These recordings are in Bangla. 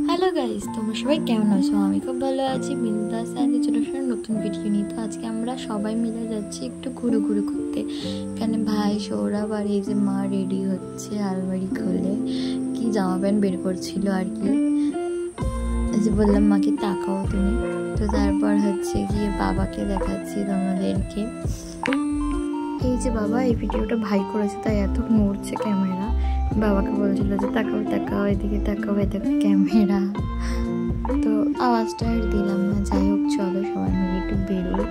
হ্যালো গাইস, তোমরা সবাই কেমন আছো? আমি খুব ভালো আছি। বিন্দাস আছি। চলে আসলে নতুন ভিডিও নিয়ে। তো আজকে আমরা সবাই মিলে যাচ্ছি একটু ঘুরে ঘুরে করতে। এখানে ভাই, সৌরভ আর এই যে মা রেডি হচ্ছে, আলমারি খুলে কি জামা প্যান্ট বের করছিল আর কি। এই যে বললাম মাকে তাকাও তুমি। তো তারপর হচ্ছে গিয়ে বাবাকে দেখাচ্ছি তোমাদেরকে। এই যে বাবা, এই ভিডিওটা ভাই করেছে তাই এত নড়ছে ক্যামেরা। বাবাকে বলছিল যে তাকাও তাকাও, এদিকে তাকাও, এদিকে ক্যামেরা। তো আওয়াজটা আর দিলাম না। যাই হোক, চলো সবাই মিলে একটু বেরোই।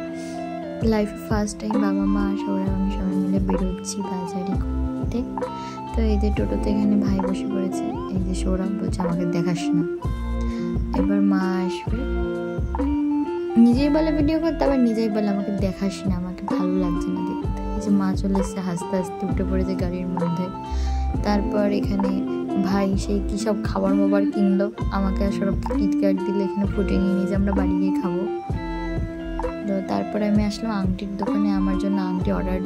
লাইফে ফার্স্ট টাইম বাবা মা সৌরভ আমি সবাই মিলে বেরোচ্ছি বাজারে করতে। তো এই যে টোটোতে এখানে ভাই বসে পড়েছে। এই যে সৌরভ বলছে আমাকে দেখাস না। এবার মা আসবে, নিজেই বলে ভিডিও করতে, আবার নিজেই বলে আমাকে দেখাস না, আমাকে ভালো লাগছে না দেখতে। এই যে মা চলে এসছে, হাসতে হাসতে উঠে পড়েছে গাড়ির মধ্যে। তারপর এখানে ভাই সেই কী সব খাবার মাবার কিনলো, আমাকে আর সৌরভকে কিটক্যাট দিলে এখানে ফুটে নিয়ে নিয়ে যে আমরা বাড়ি গিয়ে খাবো। তো তারপরে আমি আসলাম আংটির দোকানে আমার জন্য আংটি অর্ডার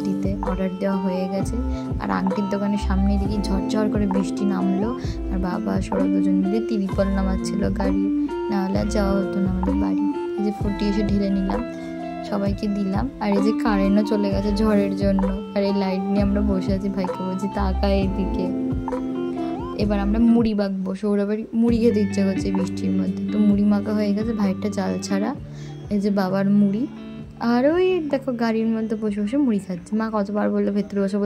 দেওয়া হয়ে গেছে। আর আংটির দোকানের সামনে দিকে ঝরঝর করে বৃষ্টি নামলো। আর বাবা সৌরভ দুজন মিলে তিরিপল নামাচ্ছিল গাড়ি, নাহলে আর যাওয়া হতো না আমাদের বাড়ি। এই যে ফুটি এসে ঢেলে নিলাম, সবাইকে দিলাম। আর এই যে কারেন্টও চলে গেছে ঝড়ের জন্য। আর এই লাইট নিয়ে আমরা বসে আছি, ভাইকে বলছি তাকা এইদিকে। এবার আমরা মুড়ি মাখবো। সৌরভের মুড়ি খেতে ইচ্ছা করছে বৃষ্টির মধ্যে, তো মুড়ি মাখা হয়ে গেছে, ভাইটা চাল ছাড়া। এই যে বাবার মুড়ি। আর ওই দেখো গাড়ির মধ্যে বসে বসে মুড়ি খাচ্ছে। মা কতবার বললো ভেতরে বসে